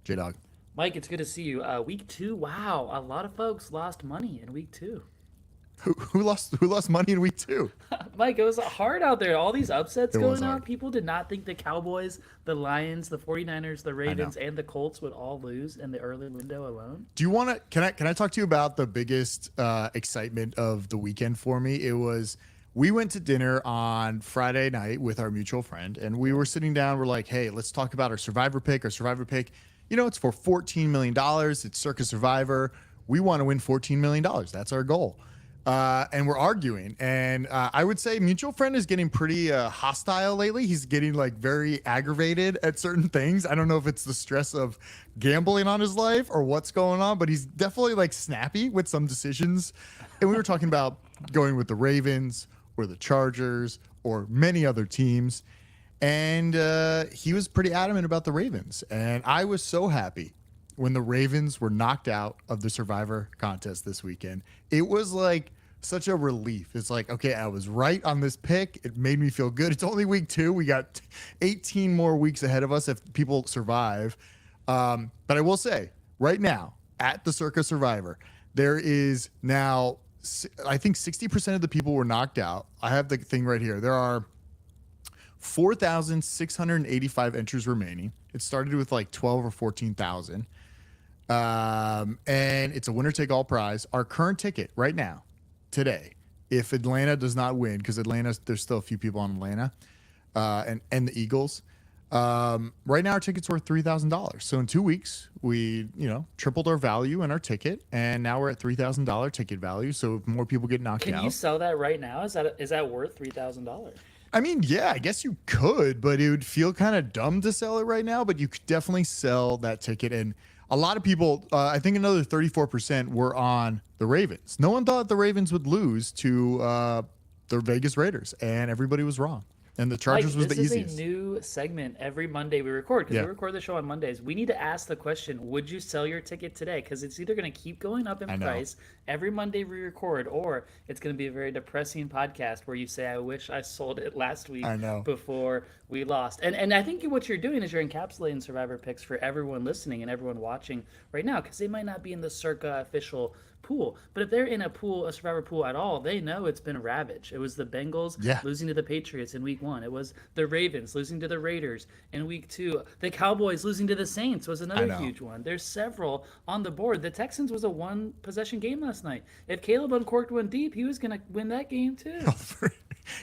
J-Dog. Mike, it's good to see you. Week 2, wow, a lot of folks lost money in week 2. Who lost money in week 2? Mike, it was hard out there. All these upsets It was going on. hard. People did not think the Cowboys, the Lions, the 49ers, the I know. Ravens, and the Colts would all lose in the early window alone. Do you want to? Can I talk to you about the biggest excitement of the weekend for me? It was we went to dinner on Friday night with our mutual friend, and we were sitting down. We're like, hey, let's talk about our survivor pick. Our survivor pick, it's for $14 million. It's Circa Survivor. We want to win $14 million. That's our goal. And we're arguing, and I would say mutual friend is getting pretty hostile lately. He's getting like very aggravated at certain things. I don't know if it's the stress of gambling on his life or what's going on, but he's definitely like snappy with some decisions. And we were talking about going with the Ravens or the Chargers or many other teams, and he was pretty adamant about the Ravens. And I was so happy when the Ravens were knocked out of the Survivor contest this weekend. It was like such a relief. It's like, okay, I was right on this pick. It made me feel good. It's only week 2. We got 18 more weeks ahead of us if people survive. But I will say, right now, at the Circa Survivor, there is now, I think 60% of the people were knocked out. I have the thing right here. There are 4,685 entries remaining. It started with like 12 or 14,000. And it's a winner take all prize. Our current ticket right now, today, if Atlanta does not win, because there's still a few people on Atlanta, and the Eagles. Right now our ticket's worth $3,000. So in 2 weeks, we, tripled our value in our ticket, and now we're at $3,000 ticket value. So if more people get knocked Can out. you sell that right now? Is that worth $3,000? I mean, yeah, I guess you could, but it would feel kind of dumb to sell it right now. But you could definitely sell that ticket. And a lot of people, I think another 34% were on the Ravens. No one thought the Ravens would lose to the Vegas Raiders, and everybody was wrong. And the Chargers was the easiest. This is a new segment every Monday we record, because Yeah. we record the show on Mondays. We need to ask the question, would you sell your ticket today? Because it's either going to keep going up in I know. price every Monday we record, or it's going to be a very depressing podcast where you say, I wish I sold it last week I know. before we lost. And I think what you're doing is you're encapsulating Survivor picks for everyone listening and everyone watching right now, because they might not be in the Circa official pool. But if they're in a Survivor pool at all, they know it's been ravaged. It was the Bengals losing to the Patriots in week 1. It was the Ravens losing to the Raiders in week 2. The Cowboys losing to the Saints was another huge one. There's several on the board. The Texans was a 1-possession game last night. If Caleb uncorked one deep, he was going to win that game too.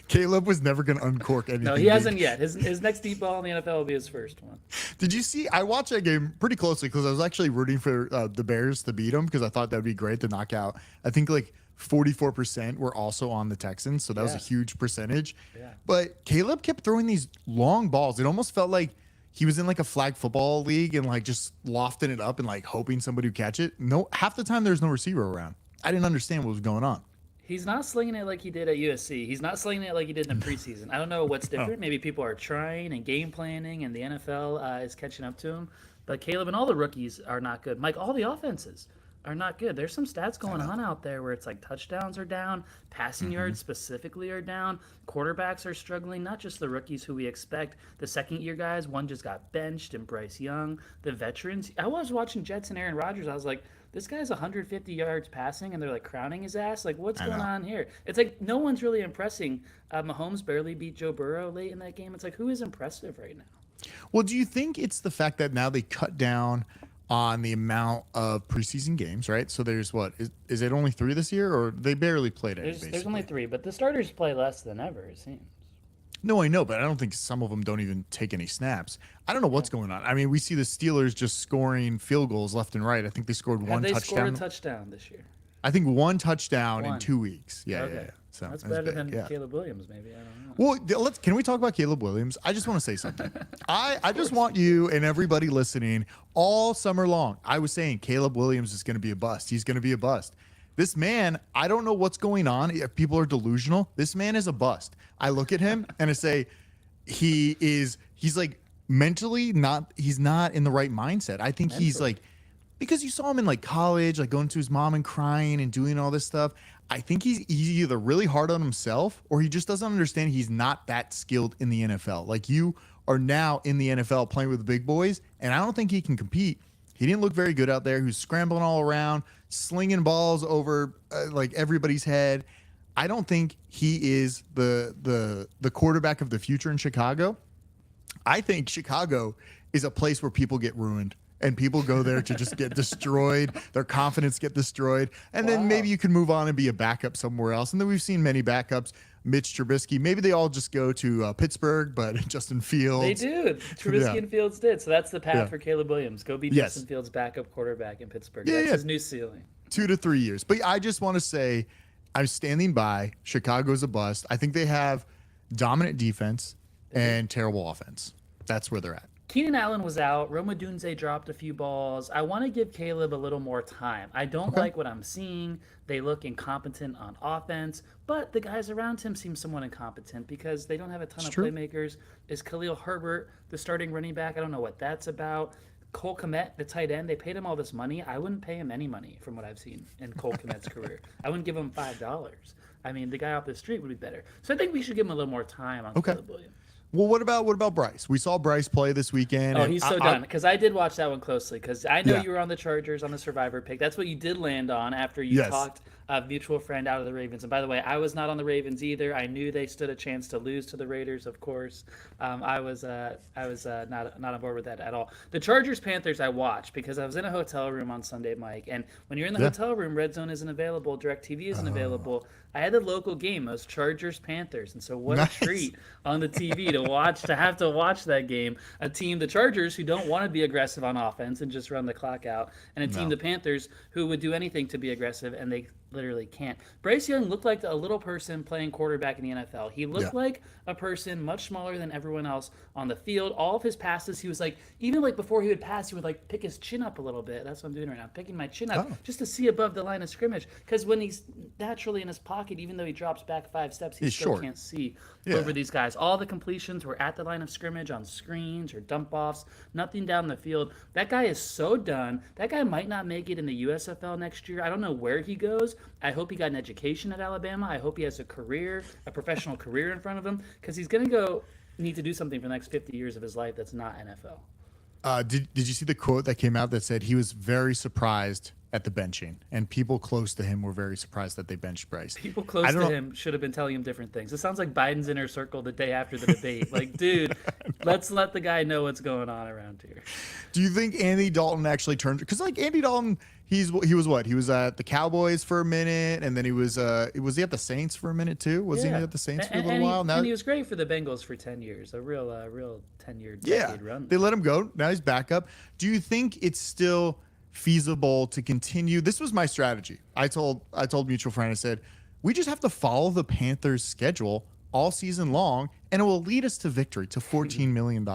Caleb was never going to uncork anything. No, he hasn't yet. His next deep ball in the NFL will be his first one. Did you see? I watched that game pretty closely because I was actually rooting for the Bears to beat them because I thought that would be great to knock out. I think like 44% were also on the Texans, so that was a huge percentage. Yeah. But Caleb kept throwing these long balls. It almost felt like he was in like a flag football league and like just lofting it up and like hoping somebody would catch it. No, half the time there's no receiver around. I didn't understand what was going on. He's not slinging it like he did at USC. He's not slinging it like he did in the preseason. I don't know what's different. Maybe people are trying and game planning, and the NFL is catching up to him. But Caleb and all the rookies are not good. Mike, all the offenses are not good. There's some stats going on out there where it's like touchdowns are down, passing yards specifically are down, quarterbacks are struggling, not just the rookies who we expect. The second-year guys, one just got benched, and Bryce Young. The veterans. I was watching Jets and Aaron Rodgers. I was like, this guy's 150 yards passing, and they're like crowning his ass. Like, what's going on here? It's like no one's really impressing. Mahomes barely beat Joe Burrow late in that game. It's like, who is impressive right now? Well, do you think it's the fact that now they cut down on the amount of preseason games, right? So there's what? Is it only 3 this year, or they barely played any, There's only 3, but the starters play less than ever, it seems. No, I know, but I don't think some of them don't even take any snaps. I don't know what's going on. I mean, we see the Steelers just scoring field goals left and right. I think they scored one touchdown. Have they scored a touchdown this year? I think one touchdown in 2 weeks. Yeah, Okay. yeah. So That's better than Caleb Williams, maybe. I don't know. Well, can we talk about Caleb Williams? I just want to say something. I just want you and everybody listening all summer long. I was saying Caleb Williams is going to be a bust. He's going to be a bust. This man, I don't know what's going on. If people are delusional, this man is a bust. I look at him and I say, he's like mentally he's not in the right mindset. I think he's like, because you saw him in like college, like going to his mom and crying and doing all this stuff. I think he's either really hard on himself or he just doesn't understand he's not that skilled in the NFL. Like, you are now in the NFL playing with the big boys, and I don't think he can compete He didn't look very good out there. He was scrambling all around, slinging balls over like everybody's head. I don't think he is the quarterback of the future in Chicago. I think Chicago is a place where people get ruined and people go there to just get destroyed. Their confidence get destroyed. And then maybe you can move on and be a backup somewhere else. And then we've seen many backups. Mitch Trubisky, maybe they all just go to Pittsburgh, but Justin Fields. They do. Trubisky and Fields did. So that's the path for Caleb Williams. Go be Justin Fields' backup quarterback in Pittsburgh. That's his new ceiling. 2 to 3 years. But I just want to say I'm standing by. Chicago's a bust. I think they have dominant defense and terrible offense. That's where they're at. Keenan Allen was out. Rome Odunze dropped a few balls. I want to give Caleb a little more time. I don't like what I'm seeing. They look incompetent on offense, but the guys around him seem somewhat incompetent because they don't have a ton of playmakers. Is Khalil Herbert the starting running back? I don't know what that's about. Cole Kmet, the tight end, they paid him all this money. I wouldn't pay him any money from what I've seen in Cole Kmet's career. I wouldn't give him $5. I mean, the guy off the street would be better. So I think we should give him a little more time on Caleb Williams. Well, what about Bryce? We saw Bryce play this weekend. Oh, he's so done. Because I did watch that one closely. Because I know you were on the Chargers on the Survivor pick. That's what you did land on after you talked a mutual friend out of the Ravens. And by the way, I was not on the Ravens either. I knew they stood a chance to lose to the Raiders, of course. I was not on board with that at all. The Chargers-Panthers I watched because I was in a hotel room on Sunday, Mike. And when you're in the hotel room, Red Zone isn't available, DirecTV isn't available. I had the local game. It was Chargers-Panthers. And so what a treat on the TV to have to watch that game. A team, the Chargers, who don't want to be aggressive on offense and just run the clock out. And a team, the Panthers, who would do anything to be aggressive, and they literally can't. Bryce Young looked like a little person playing quarterback in the NFL. He looked like a person much smaller than everyone else on the field. All of his passes, he was like, even like before he would pass, he would like pick his chin up a little bit. That's what I'm doing right now, picking my chin up just to see above the line of scrimmage. Because when he's naturally in his pocket, even though he drops back 5 steps, he still can't see over these guys. All the completions were at the line of scrimmage on screens or dump offs, nothing down the field. That guy is so done. That guy might not make it in the USFL next year. I don't know where he goes. I hope he got an education at Alabama. I hope he has a career, a professional career in front of him, because he's going to need to do something for the next 50 years of his life that's not NFL. Did you see the quote that came out that said he was very surprised at the benching, and people close to him were very surprised that they benched Bryce? People close to him should have been telling him different things. It sounds like Biden's inner circle the day after the debate. Like, dude, let's let the guy know what's going on around here. Do you think Andy Dalton actually turned? Because like Andy Dalton, he was what? He was at the Cowboys for a minute, and then he was he at the Saints for a minute too? Was he at the Saints for a little while? And he was great for the Bengals for 10 years, a real 10-year decade run. They let him go. Now he's back up. Do you think it's still feasible to continue? This was my strategy. I told mutual friend, I said, we just have to follow the Panthers schedule all season long, and it will lead us to victory, to $14 million.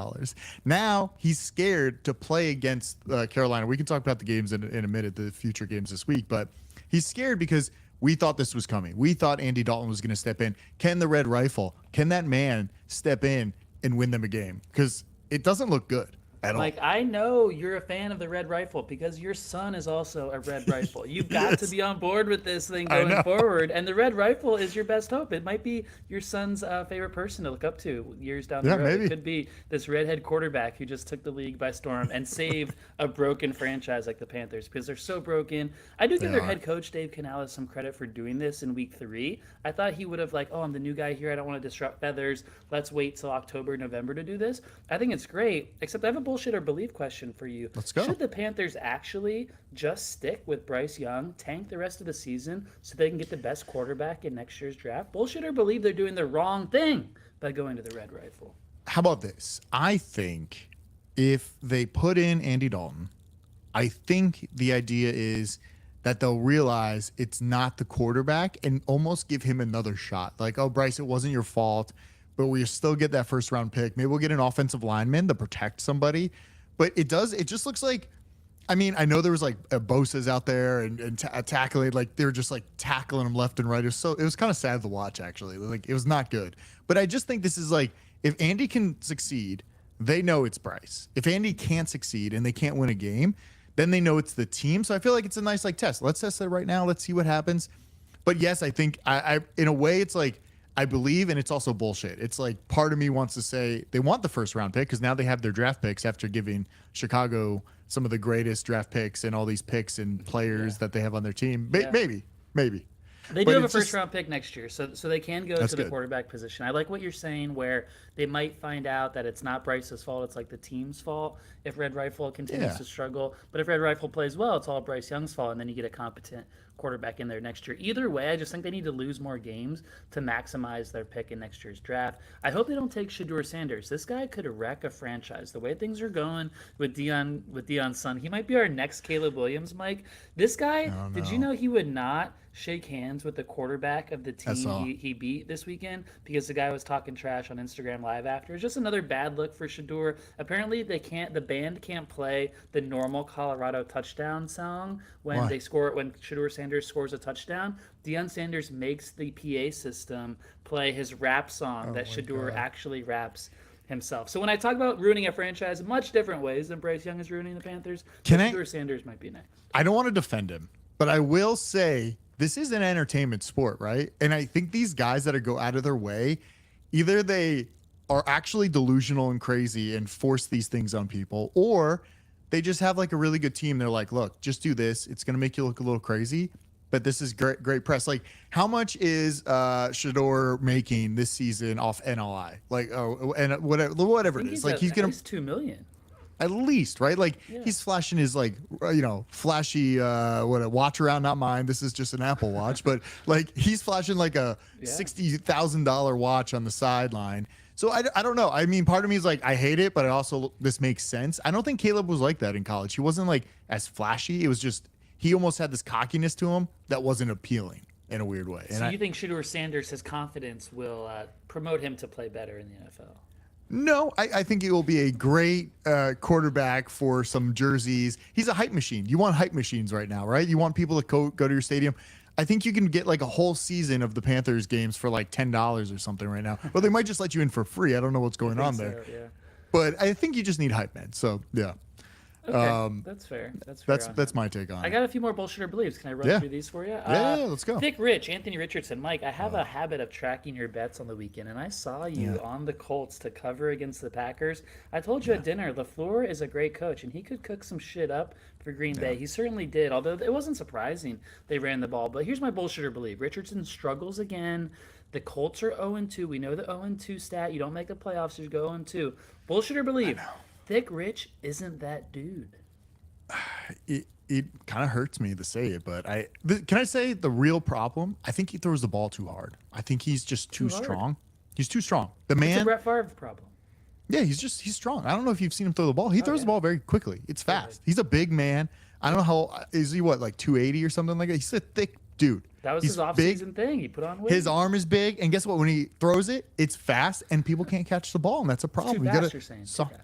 Now he's scared to play against Carolina. We can talk about the games in a minute, the future games this week, but he's scared because we thought this was coming. We thought Andy Dalton was going to step in. Can the Red Rifle, can that man step in and win them a game? Because it doesn't look good. Like, I know you're a fan of the Red Rifle because your son is also a Red Rifle. You've got to be on board with this thing going forward. And the Red Rifle is your best hope. It might be your son's favorite person to look up to years down the road. Maybe. It could be this redhead quarterback who just took the league by storm and saved a broken franchise like the Panthers because they're so broken. I do give their head coach, Dave Canales, some credit for doing this in week 3. I thought he would have I'm the new guy here. I don't want to disrupt feathers. Let's wait till October, November to do this. I think it's great, except I have a bullshit or belief question for you. Let's go. Should the Panthers actually just stick with Bryce Young, tank the rest of the season so they can get the best quarterback in next year's draft? Bullshit or believe they're doing the wrong thing by going to the Red Rifle? How about this? I think if they put in Andy Dalton, I think the idea is that they'll realize it's not the quarterback and almost give him another shot. Like, oh, Bryce, it wasn't your fault, but we still get that first round pick. Maybe we'll get an offensive lineman to protect somebody. But it just looks like, I mean, I know there was like Bosa's out there and tackling, like they were just like tackling him left and right. It was kind of sad to watch, actually. Like, it was not good. But I just think this is like, if Andy can succeed, they know it's Bryce. If Andy can't succeed and they can't win a game, then they know it's the team. So I feel like it's a nice like test. Let's test it right now. Let's see what happens. But yes, I think I in a way it's like, I believe, and it's also bullshit. It's like part of me wants to say they want the first round pick because now they have their draft picks after giving Chicago some of the greatest draft picks and all these picks and players that they have on their team. Yeah. Maybe. They But do have a it's first just- round pick next year, so they can go That's to the good. quarterback position. I like what you're saying, where they might find out that it's not Bryce's fault; it's like the team's fault if Red Rifle continues Yeah. to struggle. But if Red Rifle plays well, it's all Bryce Young's fault, and then you get a competent quarterback in there next year. Either way, I just think they need to lose more games to maximize their pick in next year's draft. I hope they don't take Shador Sanders. This guy could wreck a franchise. The way things are going with Deion's son, he might be our next Caleb Williams, Mike. This guy, did you know he would not shake hands with the quarterback of the saw. team he beat this weekend because the guy was talking trash on Instagram Live after? It's just another bad look for Shador. Apparently the band can't play the normal Colorado touchdown song when when Shador Sanders scores a touchdown. Deion Sanders makes the PA system play his rap song that Shador actually raps himself. So when I talk about ruining a franchise, much different ways than Bryce Young is ruining the Panthers, Shador Sanders might be next. I don't want to defend him, but I will say this is an entertainment sport, right? And I think these guys that go out of their way, either they are actually delusional and crazy and force these things on people, or they just have like a really good team. They're like, look, just do this. It's going to make you look a little crazy, but this is great press. Like, how much is Shador making this season off NLI? Like, and whatever it is. Like, he's going to $2 million. At least, right? Like he's flashing his flashy watch around, not mine. This is just an Apple Watch, but like he's flashing like a $60,000 watch on the sideline. So I don't know. I mean, part of me is like, I hate it, but this makes sense. I don't think Caleb was like that in college. He wasn't like as flashy. It was just, he almost had this cockiness to him that wasn't appealing in a weird way. So you think Shador Sanders, his confidence will promote him to play better in the NFL? No, I think it will be a great quarterback for some jerseys. He's a hype machine. You want hype machines right now, right? You want people to go to your stadium. I think you can get like a whole season of the Panthers games for like $10 or something right now. But they might just let you in for free. I don't know what's going on there. So, yeah. But I think you just need hype men. So, yeah. Okay, that's fair. That's my take on it. I got a few more bullshit or believes. Can I run through these for you? Yeah, let's go. Thick Rich, Anthony Richardson. Mike, I have a habit of tracking your bets on the weekend, and I saw you on the Colts to cover against the Packers. I told you at dinner, LaFleur is a great coach, and he could cook some shit up for Green Bay. He certainly did, although it wasn't surprising they ran the ball. But here's my bullshit or believe. Richardson struggles again. The Colts are 0-2. We know the 0-2 stat. You don't make the playoffs, you go 0-2. Bullshit or believe. Thick Rich isn't that dude. It kind of hurts me to say it, but can I say the real problem? I think he throws the ball too hard. I think he's just too strong. He's too strong. The man. It's a Brett Favre problem. Yeah, he's strong. I don't know if you've seen him throw the ball. He throws the ball very quickly. It's fast. He's a big man. I don't know how is he like 280 or something like that. He's a thick dude. That was he's his off-season thing. He put on weight. His arm is big, and guess what? When he throws it, it's fast, and people can't catch the ball, and that's a problem. Too fast, you're saying. Too fast.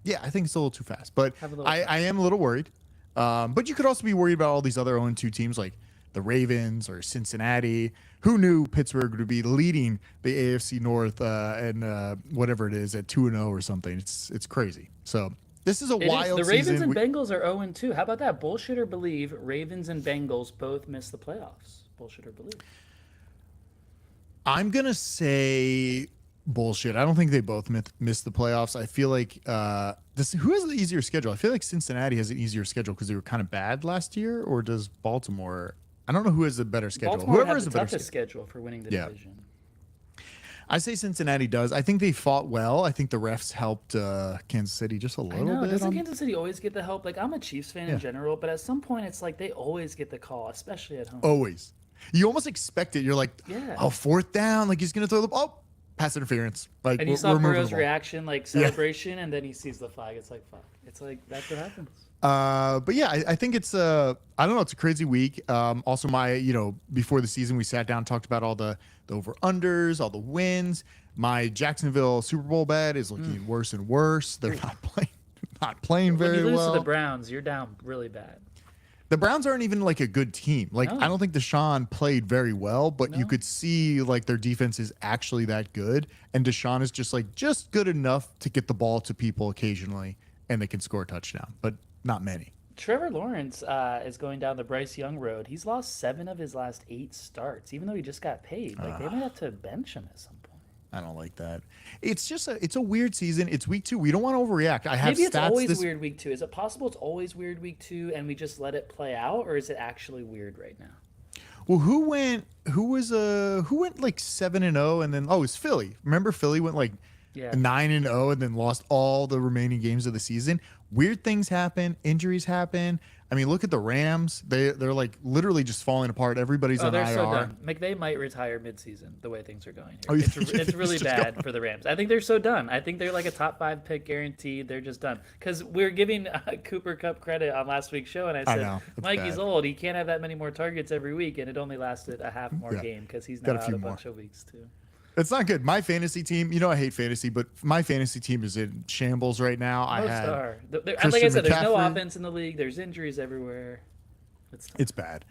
Yeah, I think it's a little too fast, but I am a little worried. But you could also be worried about all these other 0-2 teams like the Ravens or Cincinnati. Who knew Pittsburgh would be leading the AFC North and whatever it is at 2-0 or something? It's crazy. So this is a wild season. The Ravens season. and Bengals are 0-2. How about that? Bullshit or believe? Ravens and Bengals both missed the playoffs. Bullshit or believe? I'm gonna say bullshit. I don't think they both missed the playoffs. I feel like who has the easier schedule? I feel like Cincinnati has an easier schedule because they were kind of bad last year, or does Baltimore? I don't know who has a better schedule. Baltimore has the toughest schedule for winning the division. I say Cincinnati does. I think they fought well. I think the refs helped Kansas City just a little bit. Doesn't Kansas City always get the help? Like, I'm a Chiefs fan in general, but at some point it's like they always get the call, especially at home. Always. You almost expect it. You're like, fourth down. Like he's going to throw the ball. Pass interference. Like, and you saw Burrow's reaction, like celebration, and then he sees the flag. It's like, fuck. It's like, that's what happens. But yeah, I think it's I don't know, it's a crazy week. Also before the season we sat down and talked about all the over unders, all the wins. My Jacksonville Super Bowl bet is looking worse and worse. They're not playing very well. When you lose to the Browns, you're down really bad. The Browns aren't even like a good team. Like I don't think Deshaun played very well, but you could see like their defense is actually that good, and Deshaun is just good enough to get the ball to people occasionally, and they can score a touchdown, but not many. Trevor Lawrence is going down the Bryce Young road. He's lost 7 of his last 8 starts, even though he just got paid. Like they might have to bench him at some point. I don't like that. It's a weird season. It's week 2. We don't want to overreact. I have Maybe it's stats always this weird week 2. Is it possible it's always weird week 2 and we just let it play out, or is it actually weird right now? Well, who went like 7-0 and then it was Philly. Remember Philly went like Yeah. 9-0 and then lost all the remaining games of the season. Weird things happen, injuries happen. I mean, look at the Rams. They're like literally just falling apart. Everybody's on They're IR. so done. McVay might retire midseason the way things are going here. Oh, you It's, think it's really it's just bad going- for the Rams. I think they're so done. I think they're like a top 5 pick guaranteed. They're just done. Because we're giving Cooper Kupp credit on last week's show, and I said, know. It's Mikey's bad. old. He can't have that many more targets every week, and it only lasted a half more Yeah. game because he's Got now a out few a more. bunch of weeks too. It's not good. My fantasy team, I hate fantasy, but my fantasy team is in shambles right now. I Most had are. Like I Christian said, there's no McCaffrey. offense in the league. There's injuries everywhere. It's bad.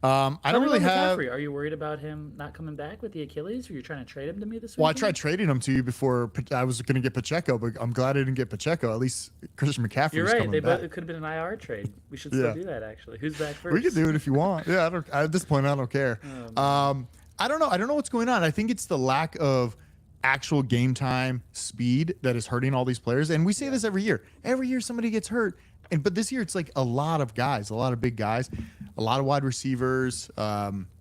I Tell don't me really about have. McCaffrey. Are you worried about him not coming back with the Achilles, or you're trying to trade him to me this week? Well, I tried trading him to you before I was going to get Pacheco, but I'm glad I didn't get Pacheco. At least Christian McCaffrey's You're right. coming back. It could have been an IR trade. We should Yeah. still do that. Actually, who's back first? We can do it if you want. Yeah, at this point, I don't care. I don't know. I don't know what's going on. I think it's the lack of actual game time speed that is hurting all these players. And we say this every year. Every year somebody gets hurt. But this year it's like a lot of guys, a lot of big guys, a lot of wide receivers,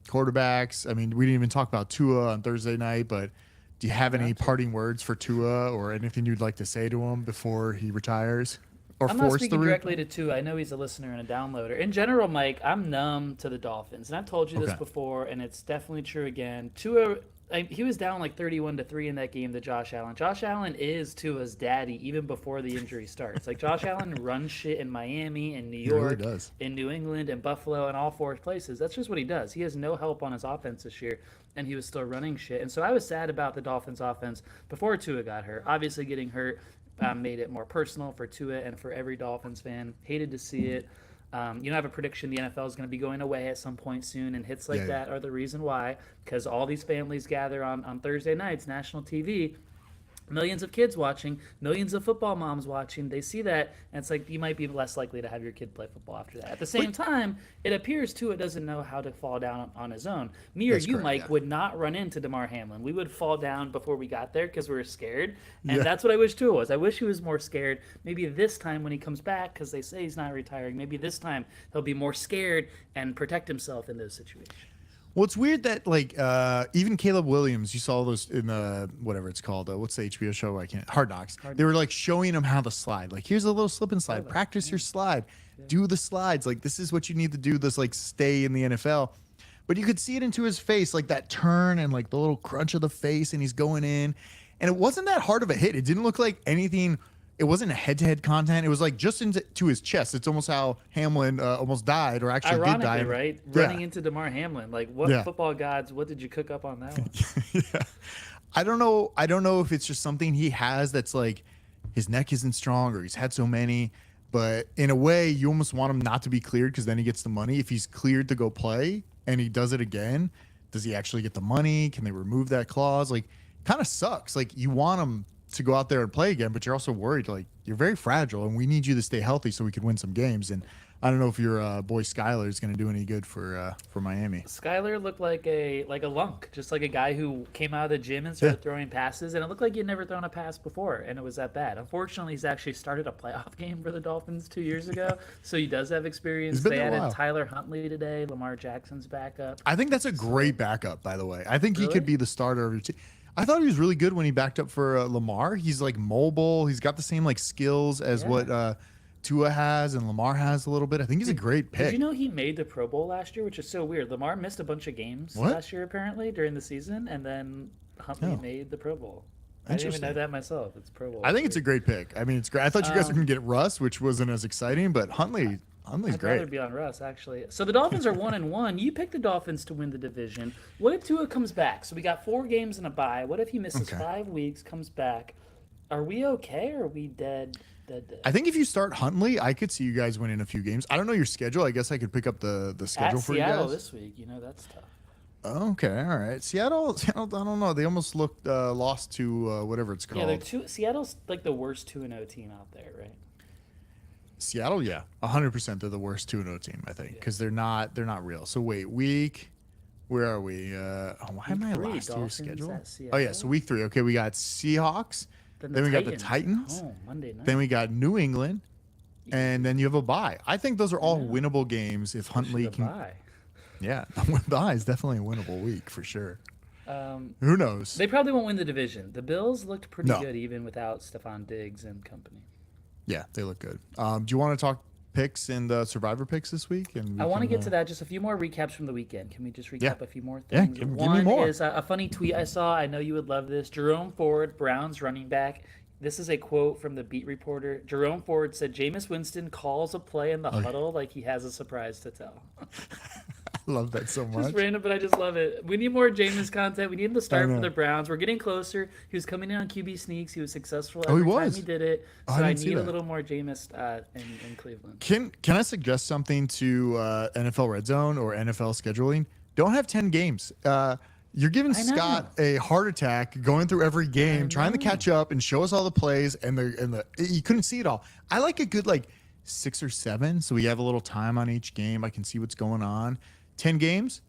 quarterbacks. I mean, we didn't even talk about Tua on Thursday night, but do you have any parting words for Tua or anything you'd like to say to him before he retires? Or I'm not forced speaking to directly to Tua. I know he's a listener and a downloader. In general, Mike, I'm numb to the Dolphins, and I've told you this Okay. before, and it's definitely true again. Tua, he was down like 31-3 in that game to Josh Allen. Josh Allen is Tua's daddy even before the injury starts. Like Josh Allen runs shit in Miami, in New He really York, does. in New England, and Buffalo, and all 4 places. That's just what he does. He has no help on his offense this year, and he was still running shit. And so I was sad about the Dolphins' offense before Tua got hurt. Obviously, getting hurt made it more personal for Tua and for every Dolphins fan. Hated to see it. You have a prediction the NFL is going to be going away at some point soon, and hits like Yeah. that are the reason why, because all these families gather on Thursday nights, national TV, millions of kids watching, millions of football moms watching. They see that, and it's like you might be less likely to have your kid play football after that. At the same time, it appears Tua doesn't know how to fall down on his own. Me or That's you, correct, Mike, yeah. would not run into DeMar Hamlin. We would fall down before we got there because we were scared, and Yeah. that's what I wish Tua was. I wish he was more scared. Maybe this time when he comes back, because they say he's not retiring, maybe this time he'll be more scared and protect himself in those situations. Well, it's weird that even Caleb Williams, you saw those in the whatever it's called. What's the HBO show? I can't. Hard Knocks. They were like showing him how to slide. Like, here's a little slip and slide. Practice your slide. Do the slides. Like, this is what you need to do. This like stay in the NFL. But you could see it into his face, like that turn and like the little crunch of the face, and he's going in. And it wasn't that hard of a hit. It didn't look like anything. It wasn't a head-to-head content. It was like just into his chest. It's almost how Hamlin almost died, or actually did die. Ironically, right? Yeah. Running into DeMar Hamlin. Like, what Yeah. football gods, what did you cook up on that one? Yeah. I don't know. I don't know if it's just something he has that's like his neck isn't strong or he's had so many. But in a way, you almost want him not to be cleared because then he gets the money. If he's cleared to go play and he does it again, does he actually get the money? Can they remove that clause? Like, kind of sucks. Like, you want him to go out there and play again, but you're also worried. Like, you're very fragile, and we need you to stay healthy so we can win some games. And I don't know if your boy Skyler is going to do any good for Miami. Skyler looked like a lunk, just like a guy who came out of the gym and started Yeah. throwing passes, and it looked like he'd never thrown a pass before, and it was that bad. Unfortunately, he's actually started a playoff game for the Dolphins 2 years ago, so he does have experience. He's been They there a added while. Tyler Huntley today, Lamar Jackson's backup. I think that's a great backup, by the way. I think he Really? could be the starter of your team. I thought he was really good when he backed up for Lamar. He's like mobile. He's got the same like skills as what Tua has and Lamar has a little bit. I think he's a great pick. Did you know he made the Pro Bowl last year, which is so weird? Lamar missed a bunch of games What? last year apparently during the season, and then Huntley Oh. made the Pro Bowl. I didn't even know Interesting. that myself. It's Pro Bowl. I think it's a great pick. I mean, it's great. I thought you guys were gonna get Russ, which wasn't as exciting, but Huntley's I'd great. rather be on Russ, actually. So the Dolphins are 1-1. You picked the Dolphins to win the division. What if Tua comes back? So we got 4 games and a bye. What if he misses Okay. 5 weeks, comes back? Are we okay, or are we dead? I think if you start Huntley, I could see you guys winning a few games. I don't know your schedule. I guess I could pick up the schedule At for you Seattle guys. this week, that's tough. Okay, all right. Seattle, I don't know. They almost looked lost to whatever it's called. Yeah, Seattle's like the worst 2-0 team out there, right? Seattle, yeah, 100%. They're the worst 2-0 team, I think, because they're not real. So wait, week Where are we? Why am I Week 3, last year's Dolphins schedule? at Oh yeah, so Seattle. week 3. Okay, we got Seahawks. Then we got the Titans. Oh, Monday night. Then we got New England, and then you have a bye. I think those are all winnable games if Huntley can. Bye. Yeah, bye is definitely a winnable week for sure. Who knows? They probably won't win the division. The Bills looked pretty No. good even without Stephon Diggs and company. Yeah, they look good. Do you want to talk picks and Survivor picks this week? And I want to get to that. Just a few more recaps from the weekend. Can we just recap Yeah. a few more Yeah, things? give me One more. is a funny tweet I saw. I know you would love this. Jerome Ford, Browns running back. This is a quote from the beat reporter. Jerome Ford said, Jameis Winston calls a play in the huddle like he has a surprise to tell. I love that so much. Just random, but I just love it. We need more Jameis content. We need him to start know. for the Browns. We're getting closer. He was coming in on QB sneaks. He was successful Oh, he every time was? he did it. Oh, So I I didn't see need a that. little more Jameis in Cleveland. Can I suggest something to NFL Red Zone or NFL scheduling? Don't have 10 games. You're giving I know. Scott a heart attack going through every game, trying to catch up and show us all the plays, and the you couldn't see it all. I like a good 6 or 7, so we have a little time on each game. I can see what's going on. 10 games.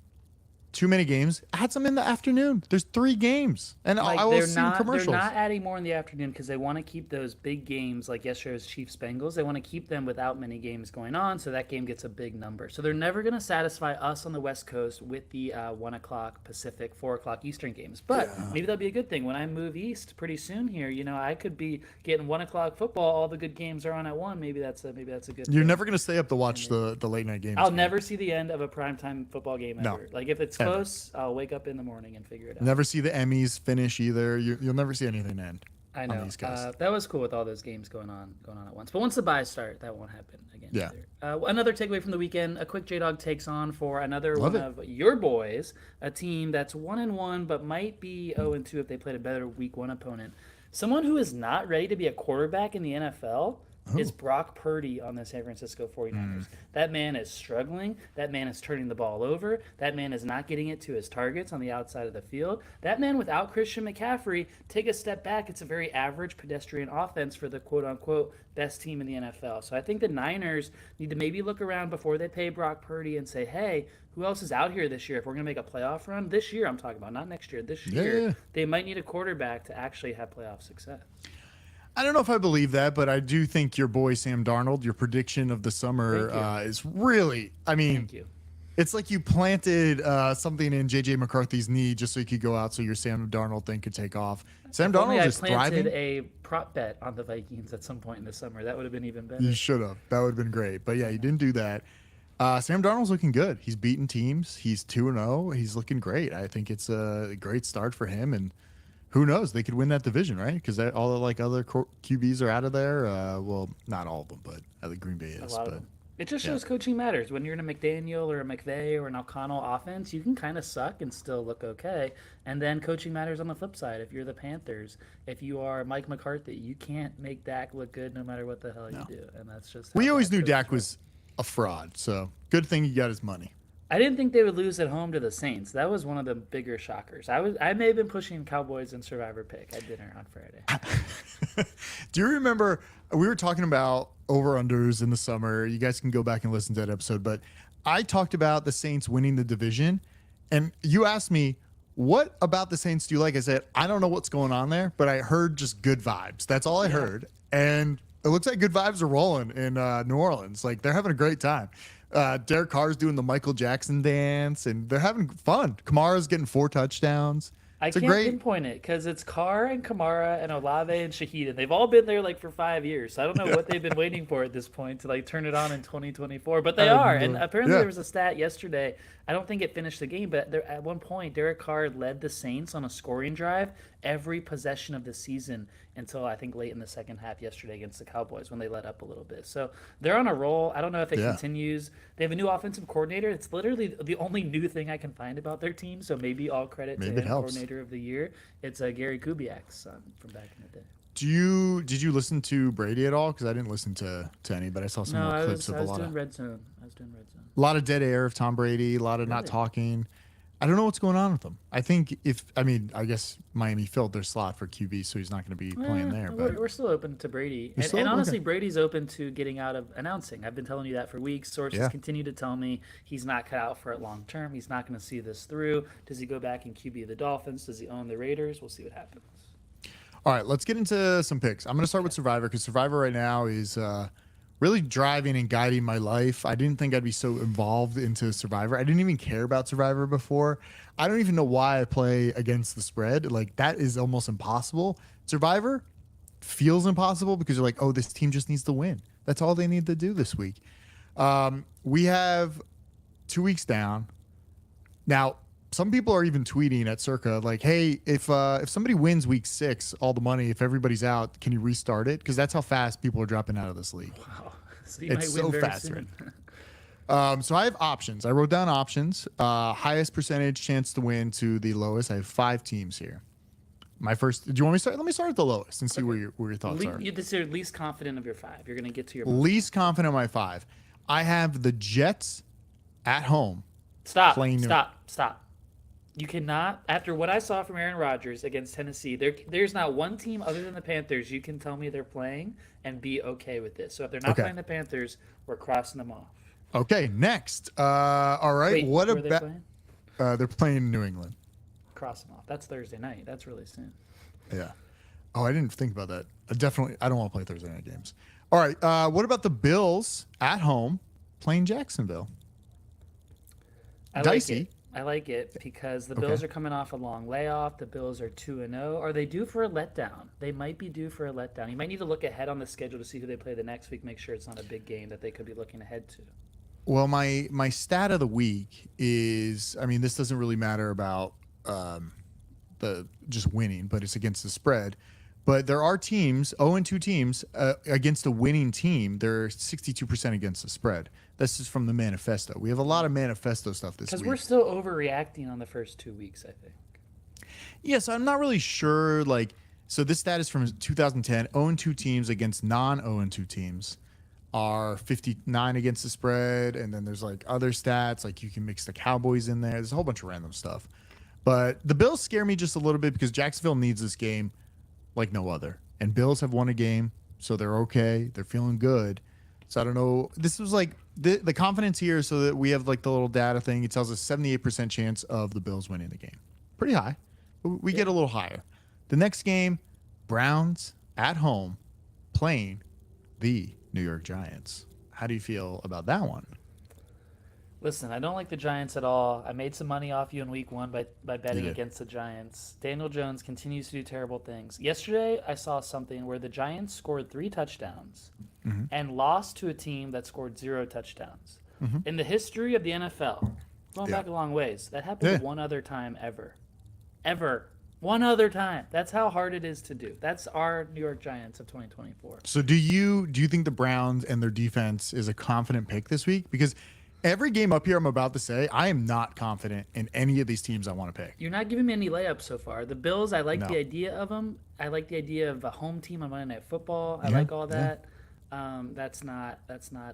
Too many games. Add some in the afternoon. There's 3 games, and I will see commercials. They're not adding more in the afternoon because they want to keep those big games like yesterday's Chiefs Bengals. They want to keep them without many games going on, so that game gets a big number. So they're never going to satisfy us on the West Coast with the 1 o'clock Pacific, 4 o'clock Eastern games. But maybe that'll be a good thing when I move east pretty soon here. I could be getting 1 o'clock football. All the good games are on at 1. Maybe that's a good. You're thing. never going to stay up to watch the late night games. I'll man. never see the end of a primetime football game No. ever. Like if it's Ever. close, I'll wake up in the morning and figure it out. Never see the Emmys finish either. You'll never see anything end. I on know. these guys. That was cool with all those games going on at once. But once the buys start, that won't happen again. Yeah. Either. Another takeaway from the weekend: a quick J-Dog takes on for another Love one it. of your boys, a team that's 1-1 but might be 0-2 if they played a better Week 1 opponent. Someone who is not ready to be a quarterback in the NFL. Is Brock Purdy on the San Francisco 49ers. That man is struggling. That man is turning the ball over. That man is not getting it to his targets on the outside of the field. That man, without Christian McCaffrey, take a step back. It's a very average pedestrian offense for the quote-unquote best team in the NFL. So I think the Niners need to maybe look around before they pay Brock Purdy and say, hey, who else is out here this year? If we're going to make a playoff run, this year I'm talking about, not next year, this year, Yeah. they might need a quarterback to actually have playoff success. I don't know if I believe that, but I do think your boy Sam Darnold, your prediction of the summer Thank is really, Thank you. it's like you planted something in J.J. McCarthy's knee just so you could go out so your Sam Darnold thing could take off. Sam Only Darnold I is planted thriving. a prop bet on the Vikings at some point in the summer. That would have been even better. You should have. That would have been great. But yeah, you didn't do that. Sam Darnold's looking good. He's beaten teams. He's 2-0. He's looking great. I think it's a great start for him. And who knows? They could win that division, right? Because all the other QBs are out of there. Well, not all of them, but I think Green Bay is. A lot But of them. It just shows coaching matters. When you're in a McDaniel or a McVay or an O'Connell offense, you can kind of suck and still look okay. And then coaching matters on the flip side. If you're the Panthers, if you are Mike McCarthy, you can't make Dak look good no matter what the hell you do. And that's just we how always bad knew coaches Dak work. was a fraud. So good thing he got his money. I didn't think they would lose at home to the Saints. That was one of the bigger shockers. I may have been pushing Cowboys and Survivor pick at dinner on Friday. Do you remember we were talking about over-unders in the summer? You guys can go back and listen to that episode. But I talked about the Saints winning the division. And you asked me, what about the Saints do you like? I said, I don't know what's going on there, but I heard just good vibes. That's all I heard. And it looks like good vibes are rolling in New Orleans. Like they're having a great time. Derek Carr's doing the Michael Jackson dance, and they're having fun. Kamara's getting 4 touchdowns. I It's a can't great. pinpoint it because it's Carr and Kamara and Olave and Shahid, and they've all been there like for 5 years. So I don't know what they've been waiting for at this point to like turn it on in 2024, but they are. And apparently there was a stat yesterday. I don't think it finished the game, but there, at one point Derek Carr led the Saints on a scoring drive every possession of the season until I think late in the second half yesterday against the Cowboys when they let up a little bit. So they're on a roll. I don't know if it continues. They have a new offensive coordinator. It's literally the only new thing I can find about their team. So maybe all credit to him, coordinator of the year. It's Gary Kubiak's son from back in the day. Did you listen to Brady at all? Because I didn't listen to any, but I saw some more clips of a lot of Red Zone. I was doing Red Zone. a lot of dead air of Tom Brady, a lot of not talking. I don't know what's going on with them. I guess Miami filled their slot for QB, so he's not going to be playing there. But We're still open to Brady. You're still And open? honestly, Okay. Brady's open to getting out of announcing. I've been telling you that for weeks. Sources Yeah. continue to tell me he's not cut out for it long term. He's not going to see this through. Does he go back and QB the Dolphins? Does he own the Raiders? We'll see what happens. All right, let's get into some picks. I'm going to start with Survivor because Survivor right now is really driving and guiding my life. I didn't think I'd be so involved into Survivor. I didn't even care about Survivor before. I don't even know why I play against the spread. Like, that is almost impossible. Survivor feels impossible because you're like, oh, this team just needs to win. That's all they need to do this week. We have 2 weeks down. Now, some people are even tweeting at Circa like, "Hey, if somebody wins week 6, all the money. If everybody's out, can you restart it?" Because that's how fast people are dropping out of this league. Wow. So you It's might win so very fast, soon. So I have options. I wrote down options. Highest percentage chance to win to the lowest. I have 5 teams here. My first. Do you want me to start? Let me start at the lowest and see where your thoughts are. This is your least confident of your 5. You're going to get to your Least confident of my 5. I have the Jets at home. Stop. playing New- Stop. You cannot, after what I saw from Aaron Rodgers against Tennessee, there's not one team other than the Panthers you can tell me they're playing and be okay with this. So if they're not Okay. playing the Panthers, we're crossing them off. Okay, next. All right. Wait, What who are they about? playing? They're playing New England. Cross them off. That's Thursday night. That's really soon. Yeah. Oh, I didn't think about that. I don't want to play Thursday night games. All right. What about the Bills at home playing Jacksonville? Dicey. I like it because the Okay. Bills are coming off a long layoff. The Bills are 2-0. Are they due for a letdown? They might be due for a letdown. You might need to look ahead on the schedule to see who they play the next week. Make sure it's not a big game that they could be looking ahead to. Well, my stat of the week is, this doesn't really matter about the just winning, but it's against the spread. But there are teams, 0-2 teams, against a winning team. They're 62% against the spread. That's just from the manifesto. We have a lot of manifesto stuff this Because week. we're still overreacting on the first 2 weeks, I think. Yeah, so I'm not really sure. So this stat is from 2010. 0-2 teams against non-0-2 teams are 59 against the spread, and then there's other stats, like you can mix the Cowboys in there. There's a whole bunch of random stuff. But the Bills scare me just a little bit because Jacksonville needs this game like no other, and Bills have won a game, so they're okay. They're feeling good. So I don't know. This was the confidence here, so that we have the little data thing. It tells us 78% chance of the Bills winning the game. Pretty high. But we get a little higher. The next game, Browns at home playing the New York Giants. How do you feel about that one? Listen, I don't like the Giants at all. I made some money off you in week 1 by betting did. against the Giants. Daniel Jones continues to do terrible things. Yesterday, I saw something where the Giants scored 3 touchdowns and lost to a team that scored 0 touchdowns. In the history of the NFL, going back a long ways, that happened one other time ever. Ever. One other time. That's how hard it is to do. That's our New York Giants of 2024. So do you think the Browns and their defense is a confident pick this week? Because every game up here I'm about to say, I am not confident in any of these teams I want to pick. You're not giving me any layups so far. The Bills, I like No. the idea of them. I like the idea of a home team on Monday Night Football. I Yeah, like all that. That's not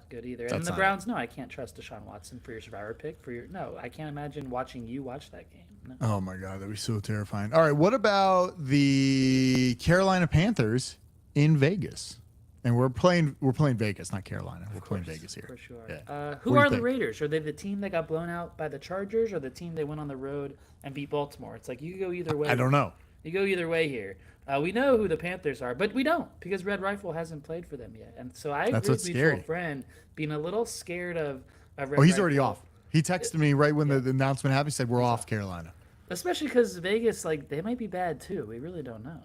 good either. And That's the not Browns, no, I can't trust Deshaun Watson for your Survivor pick. No, I can't imagine watching you watch that game. No. Oh my God, that'd be so terrifying. All right, what about the Carolina Panthers in Vegas? And we're playing Vegas, not Carolina. We're playing Vegas here. For sure. Yeah. Who What do you are the think? Raiders? Are they the team that got blown out by the Chargers, or the team they went on the road and beat Baltimore? It's like you could go either way. I don't know. You go either way here. We know who the Panthers are, but we don't because Red Rifle hasn't played for them yet. And so I agree That's with what's mutual scary. friend being a little scared of Red Oh, he's already Rifle. off. He texted me right when the announcement happened. He said, we're off Carolina. Especially because Vegas, they might be bad too. We really don't know.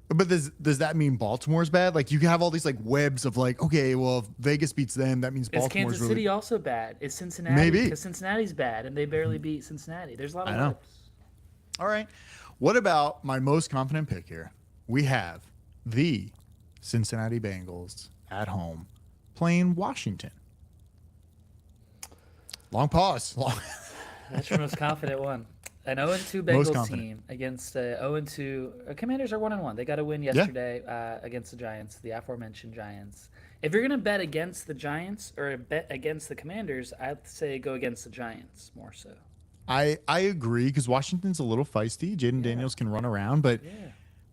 But does that mean Baltimore's bad? You can have all these webs of okay, well, if Vegas beats them, that means Is Baltimore's Kansas really City also bad? Is Cincinnati? Maybe. Because Cincinnati's bad, and they barely beat Cincinnati. There's a lot of I know. webs. All right. What about my most confident pick here? We have the Cincinnati Bengals at home playing Washington. Long pause. That's your most confident one. An 0-2 Most Bengals confident. team against 0-2. Commanders are 1-1. They got a win yesterday against the Giants, the aforementioned Giants. If you're gonna bet against the Giants or bet against the Commanders, I'd say go against the Giants more so. I agree because Washington's a little feisty. Jaden Daniels can run around, but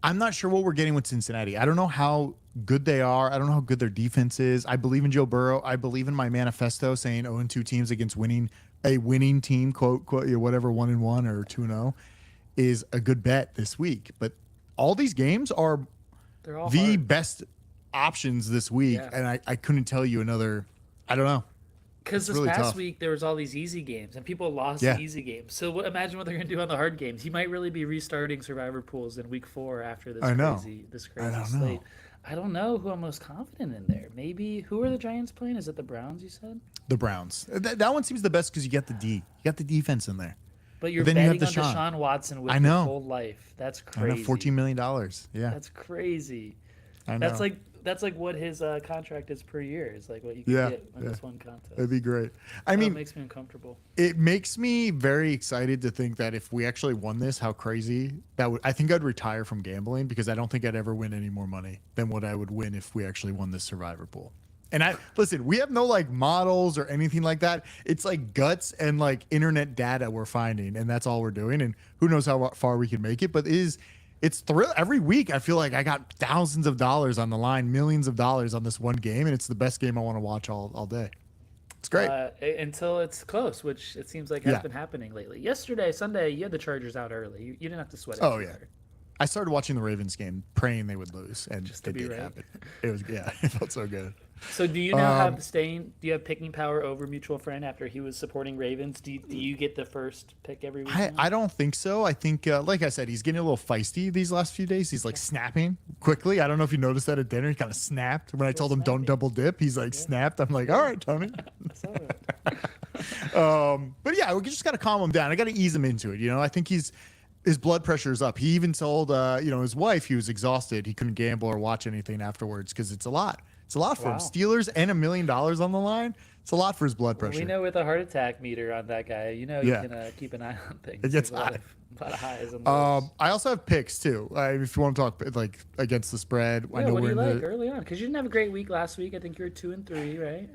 I'm not sure what we're getting with Cincinnati. I don't know how good they are. I don't know how good their defense is. I believe in Joe Burrow. I believe in my manifesto saying 0-2 teams against a winning team, quote, whatever, 1-1 or 2-0 is a good bet this week. But all these games are the best options this week. And I couldn't tell you another, I don't know. Because this really past tough. week there was all these easy games and people lost the easy games. So imagine what they're going to do on the hard games. He might really be restarting Survivor pools in week 4 after this crazy slate. I don't know who I'm most confident in there. Maybe who are the Giants playing? Is it the Browns? You said the Browns. That one seems the best because you get the D. You got the defense in there. But you're betting on Deshaun Watson with your whole life. That's crazy. $14 million. Yeah, that's crazy. I know. That's like what his contract is per year. It's like what you can get in this one contest. That'd be great. I mean, it makes me uncomfortable. It makes me very excited to think that if we actually won this, how crazy that would. I think I'd retire from gambling because I don't think I'd ever win any more money than what I would win if we actually won this Survivor pool. And listen, we have no like models or anything like that. It's like guts and like internet data we're finding, and that's all we're doing. And who knows how far we can make it, but it's thrill every week. I feel like I got thousands of dollars on the line, millions of dollars on this one game, and it's the best game I want to watch all day. It's great. Until it's close, which it seems like has been happening lately. Yesterday, Sunday, you had the Chargers out early. You didn't have to sweat it. Oh, yeah. I started watching the Ravens game, praying they would lose, and just it did happen. It was it felt so good. So do you now do you have picking power over Mutual Friend after he was supporting Ravens? Do you get the first pick every week? I don't think so. I think, like I said, he's getting a little feisty these last few days. He's like snapping quickly. I don't know if you noticed that at dinner. He kind of snapped when I told him don't double dip. He's like snapped. I'm like, all right, Tony. But yeah, we just got to calm him down. I got to ease him into it. I think his blood pressure is up. He even told his wife he was exhausted. He couldn't gamble or watch anything afterwards because it's a lot. It's a lot for him. Steelers and $1 million on the line. It's a lot for his blood pressure. We know with a heart attack meter on that guy, you can keep an eye on things. It gets high. A lot of highs and lows. I also have picks too. If you want to talk like against the spread, I know what do you like early on? Because you didn't have a great week last week. I think you were 2-3, right?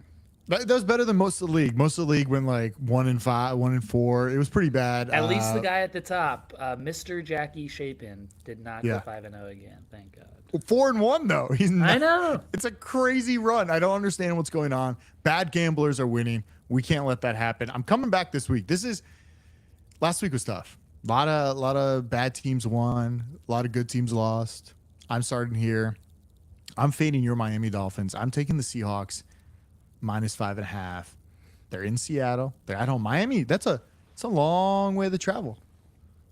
That was better than most of the league. Most of the league went like 1-5, 1-4. It was pretty bad. At least the guy at the top, Mr. Jackie Shapin, did not go 5-0 again. Thank God. 4-1 though. He's not, I know. It's a crazy run. I don't understand what's going on. Bad gamblers are winning. We can't let that happen. I'm coming back this week. Last week was tough. A lot of bad teams won. A lot of good teams lost. I'm starting here. I'm fading your Miami Dolphins. I'm taking the Seahawks -5.5. They're in Seattle. They're at home. Miami. It's a long way to travel.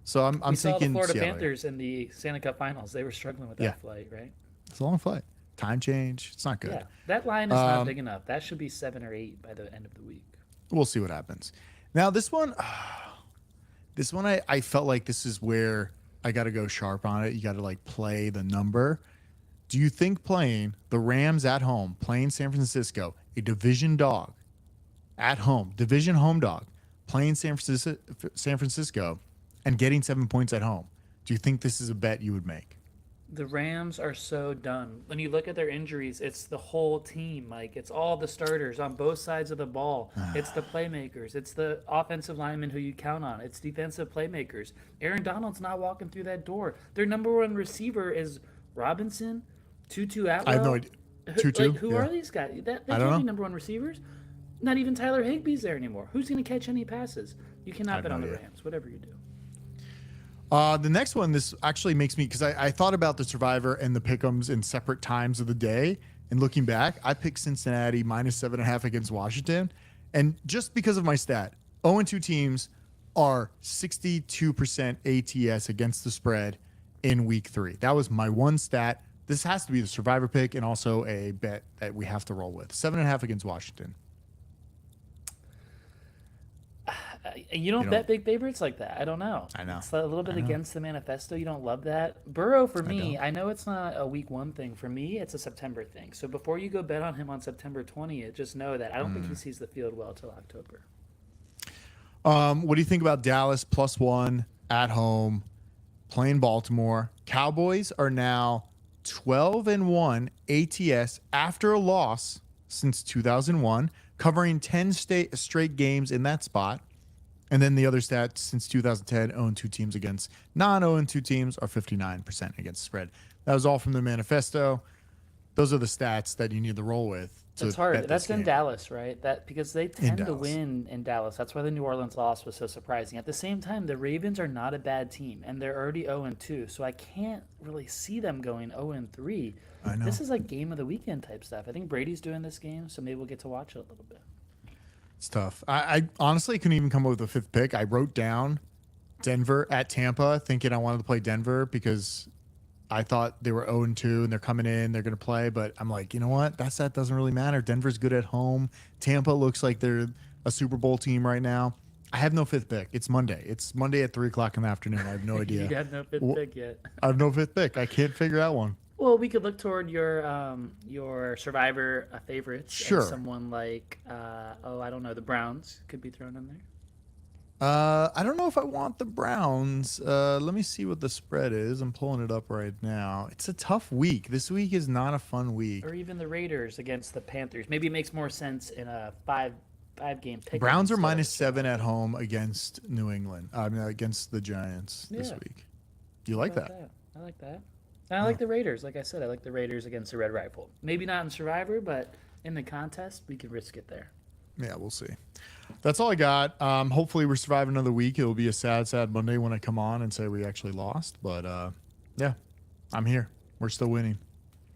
So I'm we saw thinking the Florida Seattle Panthers in the Santa Cup Finals. They were struggling with that flight, right? It's a long flight. Time change. It's not good. Yeah, that line is not big enough. That should be 7 or 8 by the end of the week. We'll see what happens. Now this one, I felt like this is where I got to go sharp on it. You got to like play the number. Do you think playing the Rams at home, playing San Francisco, a division dog at home, division home dog, playing San Francisco and getting 7 points at home, do you think this is a bet you would make? The Rams are so done. When you look at their injuries, it's the whole team, Mike. It's all the starters on both sides of the ball. It's the playmakers. It's the offensive linemen who you count on. It's defensive playmakers. Aaron Donald's not walking through that door. Their number one receiver is Robinson, Tutu Atwell. I have no idea. Tutu? Who are these guys? They can't be number one receivers. Not even Tyler Higbee's there anymore. Who's going to catch any passes? You cannot bet on the Rams, whatever you do. The next one, this actually makes me, because I thought about the Survivor and the Pick'ems in separate times of the day. And looking back, I picked Cincinnati -7.5 against Washington. And just because of my stat, 0-2 teams are 62% ATS against the spread in week 3. That was my one stat. This has to be the Survivor pick and also a bet that we have to roll with. 7.5 against Washington. You don't bet big favorites like that. I don't know. I know. It's a little bit against the manifesto. You don't love that. Burrow, for me, I know it's not a week 1 thing. For me, it's a September thing. So before you go bet on him on September 20th, just know that I don't think he sees the field well till October. What do you think about Dallas +1 at home, playing Baltimore? Cowboys are now 12-1 ATS after a loss since 2001, covering 10 straight games in that spot. And then the other stats since 2010, 0-2 teams against non-0-2 teams are 59% against the spread. That was all from the manifesto. Those are the stats that you need to roll with. It's hard. That's in Dallas, right? That because they tend to win in Dallas. That's why the New Orleans loss was so surprising. At the same time, the Ravens are not a bad team, and they're already 0-2, so I can't really see them going 0-3. I know. This is like game of the weekend type stuff. I think Brady's doing this game, so maybe we'll get to watch it a little bit. It's tough. I honestly couldn't even come up with a fifth pick. I wrote down Denver at Tampa, thinking I wanted to play Denver because I thought they were 0-2 and they're coming in, they're going to play. But I'm like, you know what? That stat doesn't really matter. Denver's good at home. Tampa looks like they're a Super Bowl team right now. I have no fifth pick. It's Monday. It's Monday at 3 o'clock in the afternoon. I have no idea. You have no fifth pick yet. I have no fifth pick. I can't figure out one. Well, we could look toward your Survivor favorites. Sure. And someone like, I don't know, the Browns could be thrown in there. I don't know if I want the Browns. Let me see what the spread is. I'm pulling it up right now. It's a tough week. This week is not a fun week. Or even the Raiders against the Panthers. Maybe it makes more sense in a five-game pick. Browns are -7 at home against New England. Against the Giants this week. Do you like that? I like that. And I like the Raiders. Like I said, I like the Raiders against the Red Rifle. Maybe not in Survivor, but in the contest, we can risk it there. Yeah, we'll see. That's all I got. Hopefully we survive another week. It'll be a sad Monday when I come on and say we actually lost. But yeah, I'm here. We're still winning.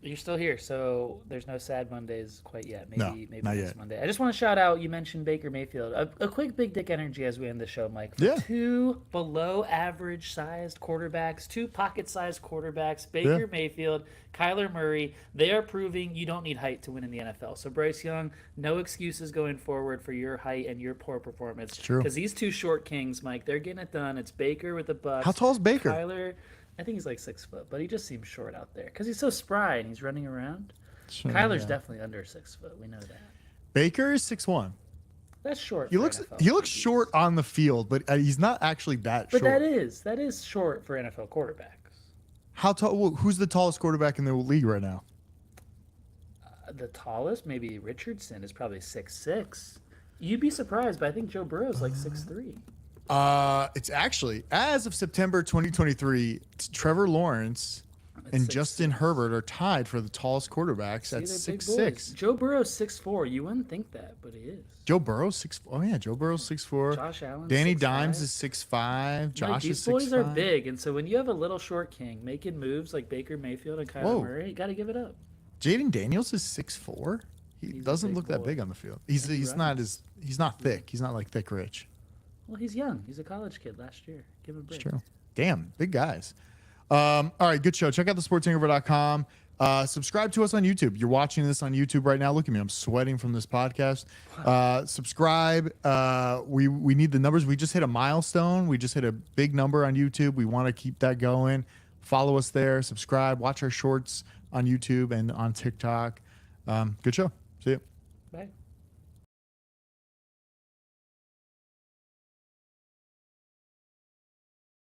You're still here, so there's no sad Mondays quite yet. Maybe not next yet. Monday. I just want to shout out, you mentioned Baker Mayfield. A quick big dick energy as we end the show, Mike. For two below average sized quarterbacks, two pocket sized quarterbacks, Baker Mayfield, Kyler Murray, they are proving you don't need height to win in the NFL. So Bryce Young, no excuses going forward for your height and your poor performance. It's true. Because these two short kings, Mike, they're getting it done. It's Baker with the Bucks. How tall is Baker? Kyler, I think he's like 6 foot, but he just seems short out there because he's so spry and he's running around. Sure, Kyler's definitely under 6 foot. We know that. Baker is 6'1". That's short. He looks short on the field, but he's not actually that short. But that is short for NFL quarterbacks. How tall? Well, who's the tallest quarterback in the league right now? The tallest, maybe Richardson, is probably 6'6". You'd be surprised, but I think Joe Burrow's like 6'3". It's actually, as of September 2023, Trevor Lawrence and Justin Herbert are tied for the tallest quarterbacks at 6'6". Joe Burrow's 6'4". You wouldn't think that, but he is. Joe Burrow's 6'4". Oh yeah, Joe Burrow's 6'4". Josh Allen. Danny 6'5". Dimes is 6'5". Josh is 6'5". These boys are big, and so when you have a little short king making moves like Baker Mayfield and Kyler Murray, you got to give it up. Jaden Daniels is 6'4". He doesn't look that big on the field. He's not thick. He's not like Thick Rich. Well, he's young. He's a college kid last year. Give him a break. It's true. Damn, big guys. All right, good show. Check out thesportshangover.com. Subscribe to us on YouTube. You're watching this on YouTube right now. Look at me. I'm sweating from this podcast. Subscribe. We need the numbers. We just hit a milestone. We just hit a big number on YouTube. We want to keep that going. Follow us there. Subscribe. Watch our shorts on YouTube and on TikTok. Good show. See you. Bye.